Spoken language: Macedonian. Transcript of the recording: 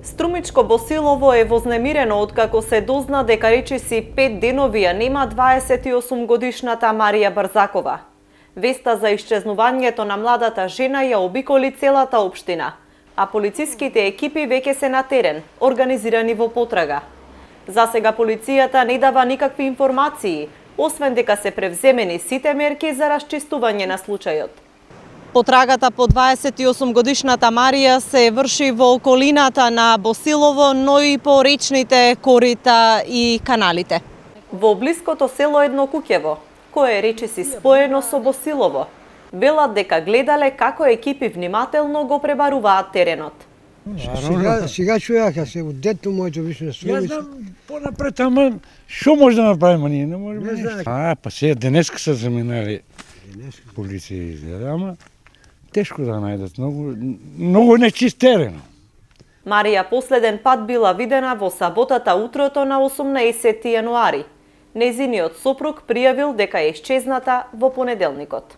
Струмичко Босилово е вознемирено откако се дозна дека речиси 5 денови ја нема 28 годишната Марија Брзакова. Веста за исчезнувањето на младата жена ја обиколи целата општина, а полициските екипи веќе се на терен, организирани во потрага. Засега полицијата не дава никакви информации, освен дека се превземени сите мерки за расчистување на случајот. Потрагата по 28 годишната Марија се врши во околината на Босилово, но и по речните корита и каналите. Во блиското село Еднокуќево, кое е речиси споено со Босилово, велат дека гледале како екипи внимателно го пребаруваат теренот. Сега чуја ка се дето моето више Струмичко. Ја знам понапред, ама што може да направиме ние? Не можеме ништо. Па сега денеска се заминали полиција, ама тешко да најдат, многу нечист терен. Марија последен пат била видена во саботата утрото на 18 јануари. Нејзиниот сопруг пријавил дека е исчезната во понеделникот.